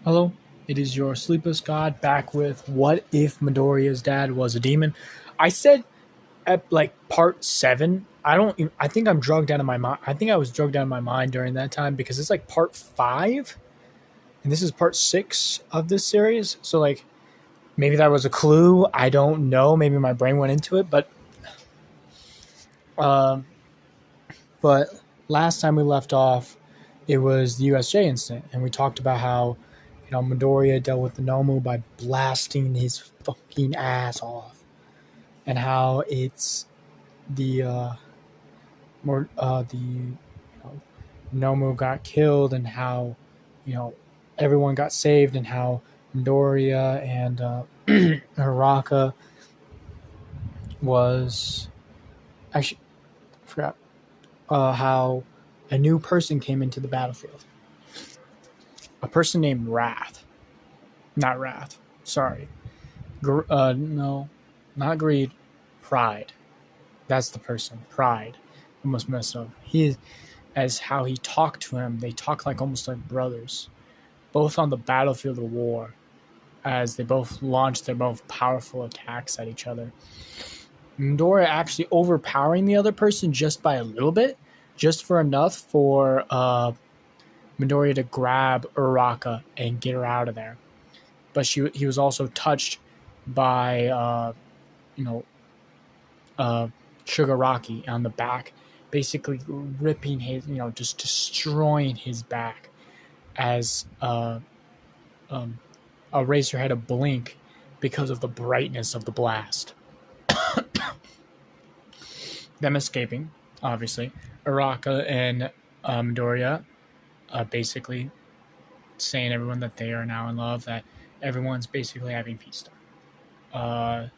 Hello, it is your sleepless god back with what if Midoriya's dad was a demon? I said at like part 7. I think I'm drugged out of my mind. I think I was drugged out of my mind during that time because it's like part 5 and this is part 6 of this series. So like maybe that was a clue. I don't know. Maybe my brain went into it, um but last time we left off it was the USJ incident and we talked about how Midoriya dealt with the Nomu by blasting his fucking ass off, and how it's the more the Nomu got killed, and how you know everyone got saved, and how Midoriya and Araka was actually I forgot how a new person came into the battlefield, a person named Wrath, not Wrath. Sorry, no, not Greed, Pride. That's the person. Pride. Almost messed up. As how he talked to him, they talk like almost like brothers, both on the battlefield of war, as they both launched their most powerful attacks at each other. Midoriya actually overpowering the other person just by a little bit, just for enough for Midoriya to grab Uraraka and get her out of there. But he was also touched by you know Shigaraki on the back, basically ripping his, just destroying his back as Eraser had a blink because of the brightness of the blast. Them escaping, obviously. Araka and Midoriya basically saying everyone that they are now in love, that everyone's basically having peace time.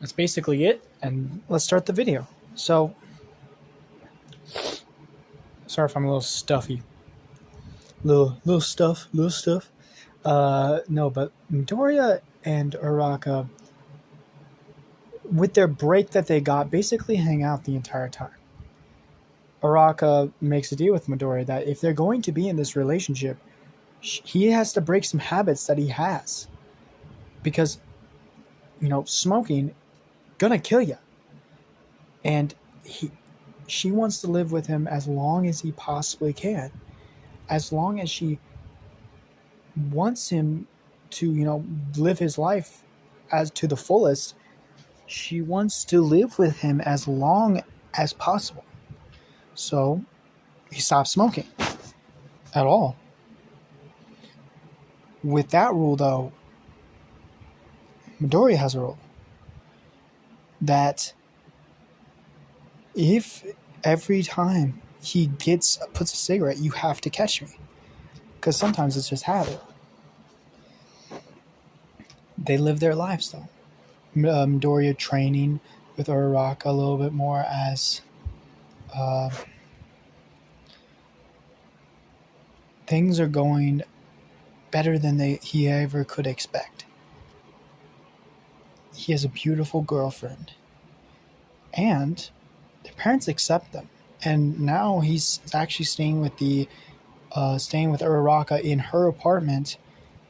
That's basically it, and let's start the video. So, sorry if I'm a little stuffy. Little stuff. No, but Midoriya and Uraraka, with their break that they got, basically hang out the entire time. Uraraka makes a deal with Midoriya that if they're going to be in this relationship, he has to break some habits that he has. Because, smoking gonna kill you. And she wants to live with him as long as he possibly can. As long as she wants him to, live his life as to the fullest, she wants to live with him as long as possible. So he stops smoking at all. With that rule, though, Midoriya has a rule that if every time he puts a cigarette, you have to catch me. Because sometimes it's just habit. They live their lives, though. Midoriya training with Uraraka a little bit more as things are going better than he ever could expect. He has a beautiful girlfriend, and their parents accept them. And now he's actually staying with Uraraka in her apartment,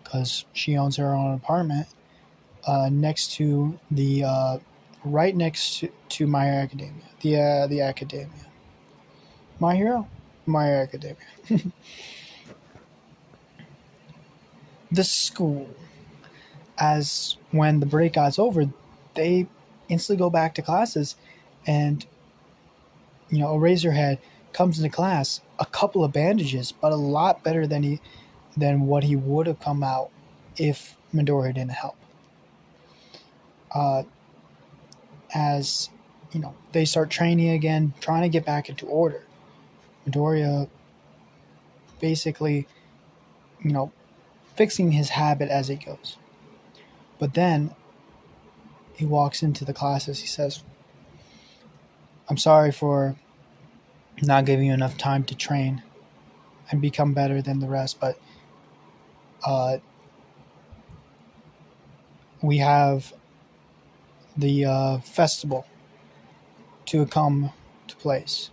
because she owns her own apartment, next to the right next to My Hero Academia, the Academia, My Hero Academia. The school. As when the break got over, they instantly go back to classes, and Eraserhead comes into class, a couple of bandages, but a lot better than what he would have come out if Midoriya didn't help. As they start training again, trying to get back into order. Midoriya basically, fixing his habit as it goes. But then he walks into the classes. He says, "I'm sorry for not giving you enough time to train and become better than the rest, but we have the festival to come to place.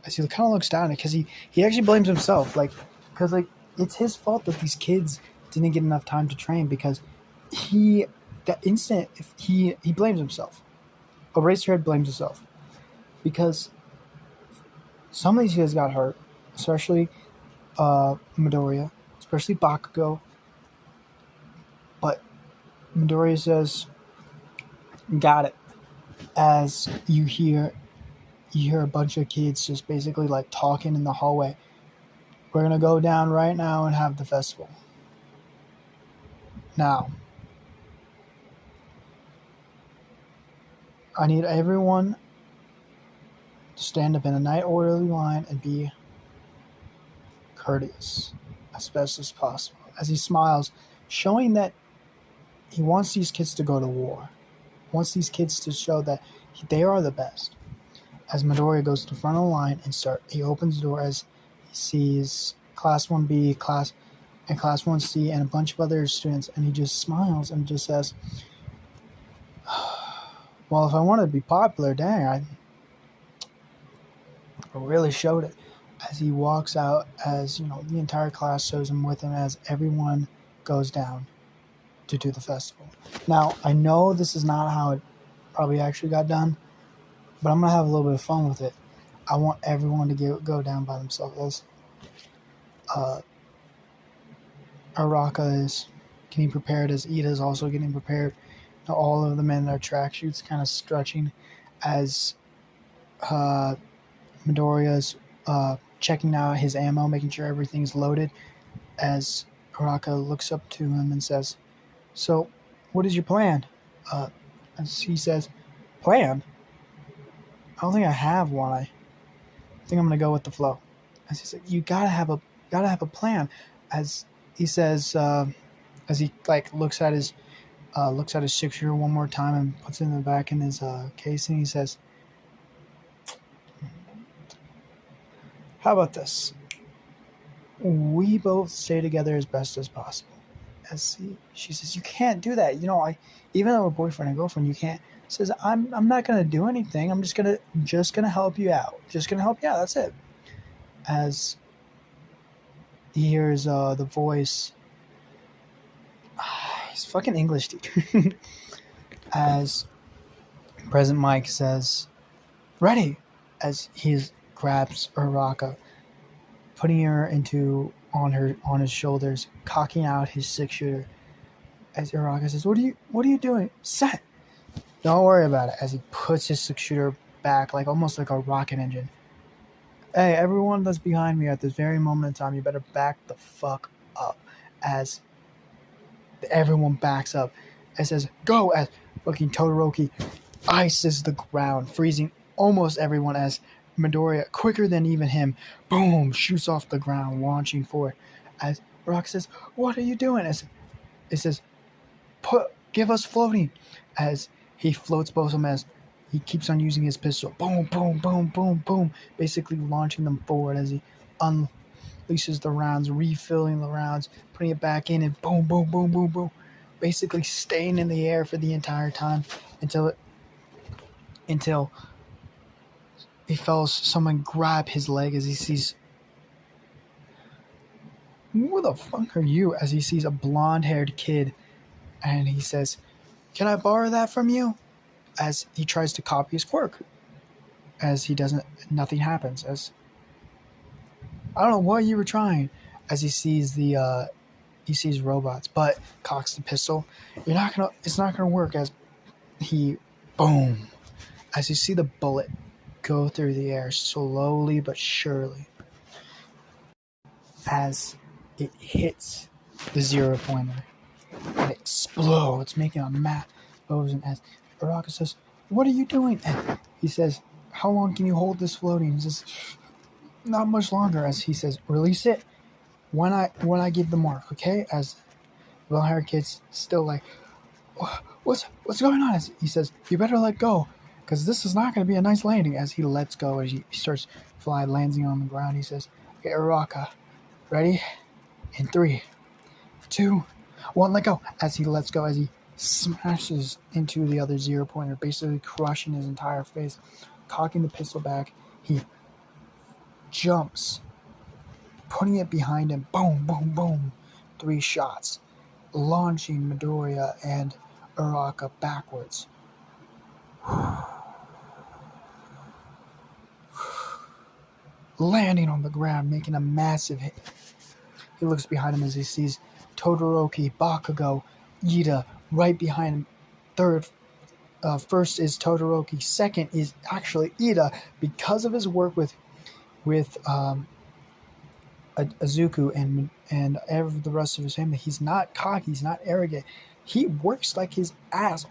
as he kind of looks down because he actually blames himself, like, because like it's his fault that these kids didn't get enough time to train, because he that instant if he blames himself. Eraserhead blames himself because some of these kids got hurt, especially Midoriya, especially Bakugo. But Midoriya says, "Got it." As you hear a bunch of kids just basically like talking in the hallway. We're gonna go down right now and have the festival. Now, I need everyone to stand up in a nice orderly line and be courteous as best as possible. As he smiles, showing that he wants these kids to go to war. He wants these kids to show that they are the best. As Midoriya goes to the front of the line and he opens the door as he sees Class 1B, Class 1C, and a bunch of other students, and he just smiles and just says, well, if I wanted to be popular, dang, I really showed it. As he walks out, as the entire class shows him with him, as everyone goes down to do the festival. Now, I know this is not how it probably actually got done, but I'm going to have a little bit of fun with it. I want everyone to go down by themselves. Araka is getting prepared, as Ida is also getting prepared. All of them in their tracksuits kind of stretching, as Midoriya is checking out his ammo, making sure everything's loaded, as Araka looks up to him and says, so, what is your plan? As he says, plan? I don't think I have one. I think I'm gonna go with the flow. As he said, you gotta have a plan. As he says, as he like looks at his 6-year one more time and puts it in the back in his case, and he says, how about this? We both stay together as best as possible. As she says, you can't do that. Even though we're boyfriend and girlfriend, you can't. Says, I'm not gonna do anything. I'm just gonna help you out. Just gonna help you out. That's it. As he hears the voice, he's fucking English teacher. As President Mike says, ready. As he grabs Araka, putting her on his shoulders, cocking out his 6-shooter. As Araka says, what are you doing? Set. Don't worry about it. As he puts his 6-shooter back, like almost like a rocket engine. Hey, everyone that's behind me at this very moment in time, you better back the fuck up. As everyone backs up, and says, go. As fucking Todoroki ices the ground, freezing almost everyone, as Midoriya, quicker than even him, boom, shoots off the ground, launching forward. As Rock says, what are you doing? As it says, give us floating. As he floats both of them, as he keeps on using his pistol. Boom, boom, boom, boom, boom. Basically launching them forward as he unleashes the rounds, refilling the rounds, putting it back in, and boom, boom, boom, boom, boom. Basically staying in the air for the entire time until he feels someone grab his leg, as he sees, who the fuck are you? As he sees a blonde-haired kid, and he says, can I borrow that from you? As he tries to copy his quirk. As he doesn't, nothing happens. As I don't know what you were trying. As he sees he sees robots, but cocks the pistol. It's not gonna work. As he, boom. As you see the bullet go through the air slowly but surely. As it hits the 0 pointer. It explodes, making a mass explosion. As Araka says, what are you doing? And he says, how long can you hold this floating? He says, not much longer. As he says, release it when I give the mark, okay? As the well-haired kid's still like, what's going on? As he says, you better let go, because this is not going to be a nice landing. As he lets go, as he starts flying, landing on the ground, he says, okay, Araka, ready? In 3, 2, 1, let go. As he lets go, as he smashes into the other 0 pointer, basically crushing his entire face, cocking the pistol back. He jumps, putting it behind him. Boom, boom, boom. 3 shots, launching Midoriya and Uraka backwards. Landing on the ground, making a massive hit. He looks behind him as he sees Todoroki, Bakugo, Ida right behind him. First is Todoroki. Second is actually Ida, because of his work with Azuku and the rest of his family. He's not cocky. He's not arrogant. He works like his ass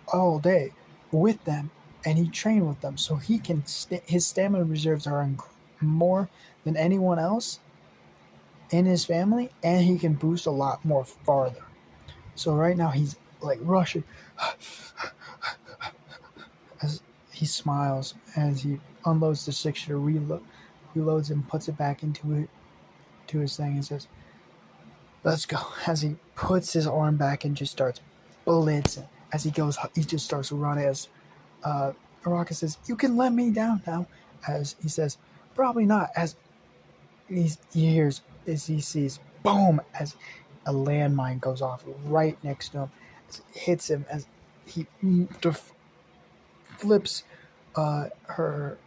all day with them, and he trained with them, so he can. His stamina reserves are more than anyone else in his family, and he can boost a lot more farther. So right now he's like rushing as he smiles as he unloads the 6-shooter, reloads and puts it back into his thing and says, "Let's go." As he puts his arm back and just starts blitzing. As he goes, he just starts running. As Araka says, "You can let me down now." As he says, "Probably not." As he sees, boom, as a landmine goes off right next to him. As it hits him as he flips her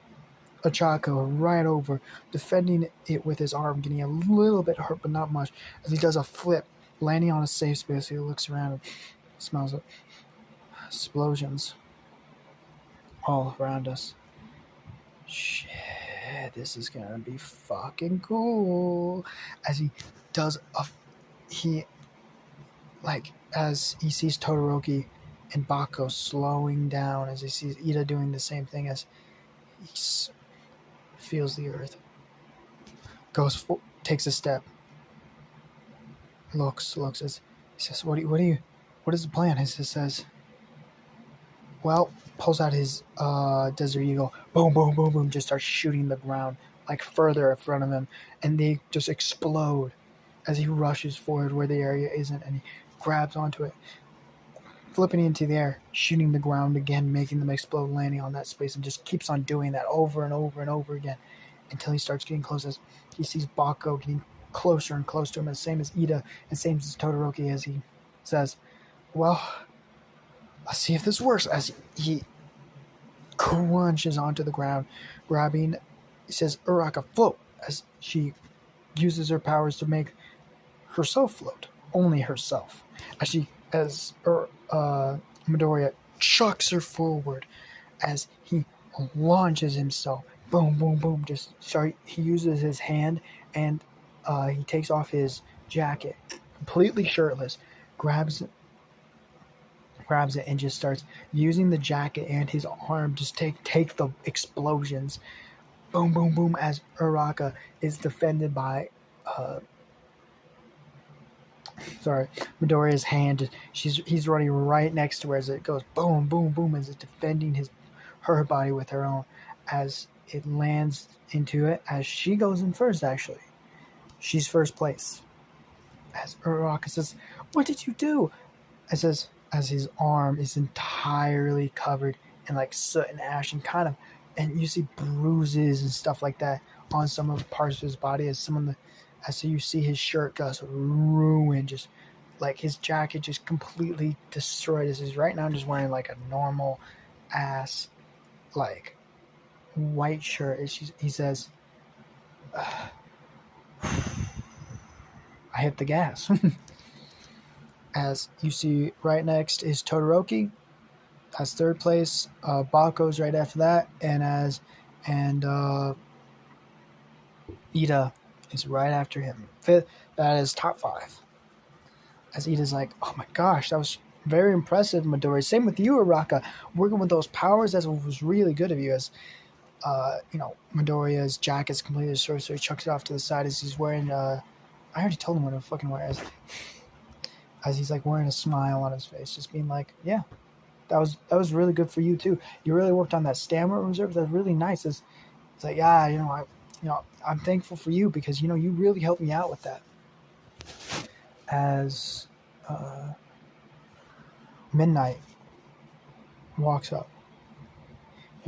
Ochako right over, defending it with his arm, getting a little bit hurt, but not much, as he does a flip, landing on a safe space. He looks around and smells it. Explosions all around us. Shit, this is gonna be fucking cool. As he does as he sees Todoroki and Bako slowing down, as he sees Ida doing the same thing, as he feels the earth, takes a step, looks as he says, what is the plan? He says, well, pulls out his Desert Eagle, boom, boom, boom, boom, just starts shooting the ground like further in front of him, and they just explode as he rushes forward where the area isn't, and he grabs onto it, flipping into the air, shooting the ground again, making them explode, landing on that space, and just keeps on doing that over and over and over again until he starts getting close, as he sees Bako getting closer and closer to him, as same as Ida and same as Todoroki, as he says, well, let's see if this works, as he crunches onto the ground, grabbing, he says, Uraka, float, as she uses her powers to make herself float, only herself, as Midoriya chucks her forward as he launches himself. Boom, boom, boom. He uses his hand and he takes off his jacket, completely shirtless, grabs it and just starts using the jacket and his arm just take the explosions. Boom, boom, boom, as Uraka is defended by Midoriya's hand. He's running right next to her as it goes boom, boom, boom, as it's defending her body with her own, as it lands into it, as she goes in first. Actually, she's first place. As Uraka says, "What did you do?" As his arm is entirely covered in like soot and ash and and you see bruises and stuff like that on some of the parts of his body, so you see his shirt just ruined, just like his jacket just completely destroyed. As he's right now just wearing like a normal ass like white shirt. He says, I hit the gas. As you see right next is Todoroki as third place, Bako's right after that, and Ida is right after him. Fifth, that is top 5. As Ida's like, oh my gosh, that was very impressive, Midori. Same with you, Araka. Working with those powers, that was really good of you. As Midoriya's jacket's completely destroyed, so he chucks it off to the side as he's wearing I already told him what to fucking wear, as he's like wearing a smile on his face, just being like, yeah, that was really good for you too. You really worked on that stamina reserve. That's really nice. It's like, yeah, I'm thankful for you because you really helped me out with that. As Midnight walks up,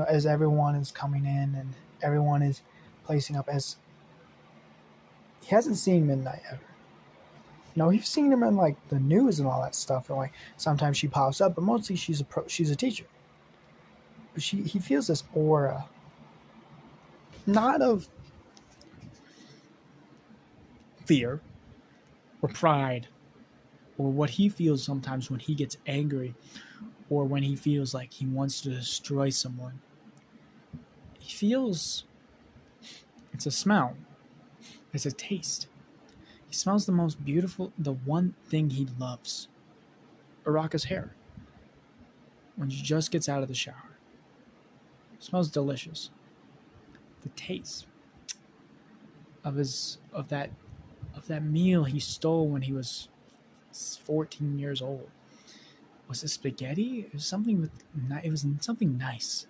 as everyone is coming in and everyone is placing up as he hasn't seen Midnight ever. You know, he's seen him in like the news and all that stuff, and like sometimes she pops up, but mostly she's a teacher. But he feels this aura, not of fear or pride, or what he feels sometimes when he gets angry, or when he feels like he wants to destroy someone. He feels it's a smell, it's a taste. He smells the most beautiful, the one thing he loves, Araka's hair. When she just gets out of the shower. It smells delicious. The taste of that meal he stole when he was 14 years old. Was it spaghetti? It was something nice.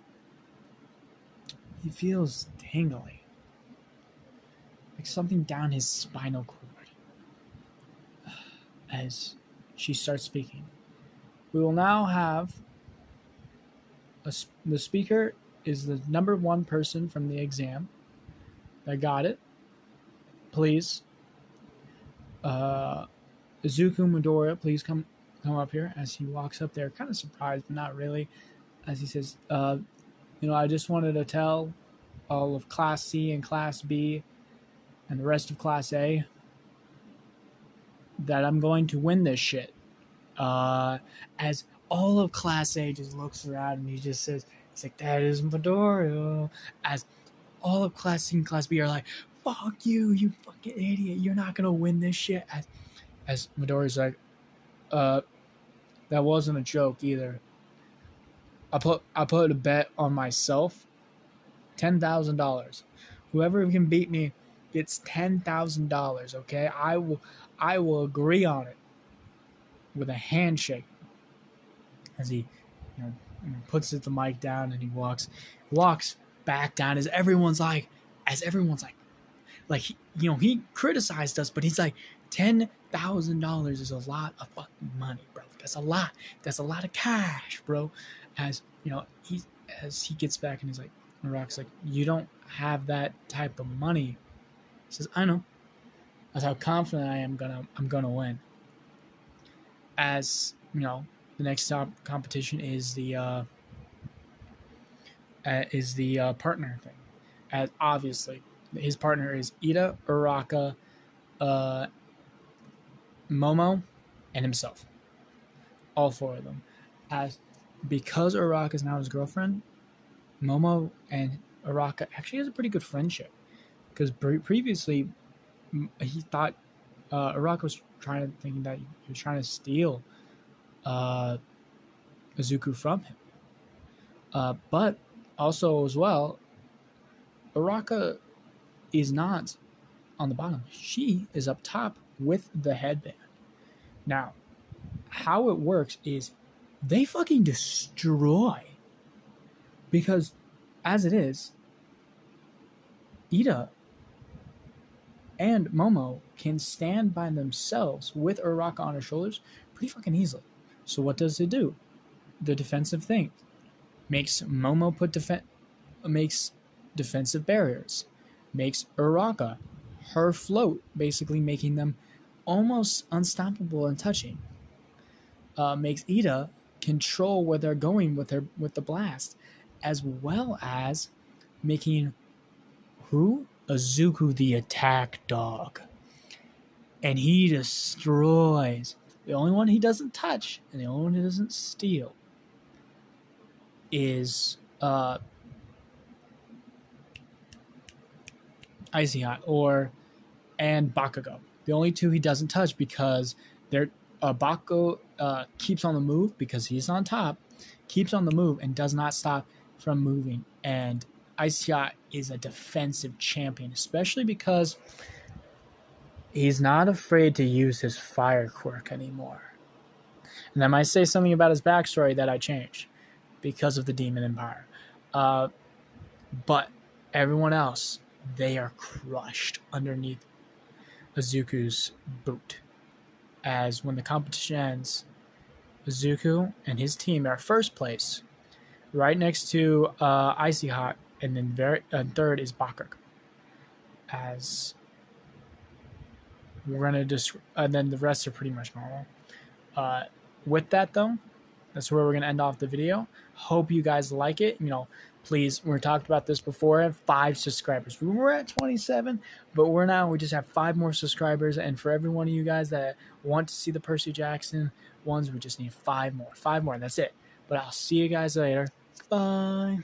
He feels tingly. Like something down his spinal cord. As she starts speaking. We will now have the speaker is the number one person from the exam that got it. Please. Izuku Midoriya, please come up here. As he walks up there, kind of surprised, but not really. As he says, I just wanted to tell all of Class C and Class B and the rest of Class A that I'm going to win this shit. As all of Class A just looks around and he just says, he's like, that is Midoriya. As all of Class C and Class B are like, fuck you, you fucking idiot. You're not going to win this shit. As Midoriya's like, that wasn't a joke either. I put a bet on myself, $10,000. Whoever can beat me gets $10,000. Okay, I will agree on it with a handshake. As he, puts the mic down and he walks back down. As everyone's like, he criticized us, but he's like, $10,000 is a lot of fucking money, bro. That's a lot. That's a lot of cash, bro. As he gets back and he's like, Rock's like, you don't have that type of money. He says, I know. That's how confident I am I'm gonna win. As the next competition is the partner thing. As obviously his partner is Ida, Uraka, Momo, and himself. All four of them. Because Uraka is now his girlfriend, Momo and Uraka actually has a pretty good friendship. Because previously, he thought Uraka was thinking that he was trying to steal Izuku from him. But also as well, Uraka is not on the bottom. She is up top with the headband. Now, how it works is they fucking destroy. Because as it is, Ida and Momo can stand by themselves with Uraka on her shoulders pretty fucking easily. So what does it do? The defensive thing makes Momo makes defensive barriers, makes Uraka her float, basically making them almost unstoppable and touching. Makes Ida control where they're going with the blast, as well as making Izuku the attack dog. And he destroys. The only one he doesn't touch and the only one he doesn't steal is Icy Hot and Bakugo. The only two he doesn't touch because Bakugo keeps on the move because he's on top, keeps on the move and does not stop from moving. And Icy Hot is a defensive champion, especially because he's not afraid to use his fire quirk anymore. And I might say something about his backstory that I changed because of the Demon Empire. But everyone else, they are crushed underneath Izuku's boot. As when the competition ends, Izuku and his team are first place, right next to Icy Hot, and then third is Bakugo. as we're gonna just, and then the rest are pretty much normal. With that though, that's where we're gonna end off the video. Hope you guys like it. Please, we talked about this before. I have 5 subscribers. We were at 27, but we just have 5 more subscribers. And for every one of you guys that want to see the Percy Jackson ones, we just need 5 more. 5 more, and that's it. But I'll see you guys later. Bye.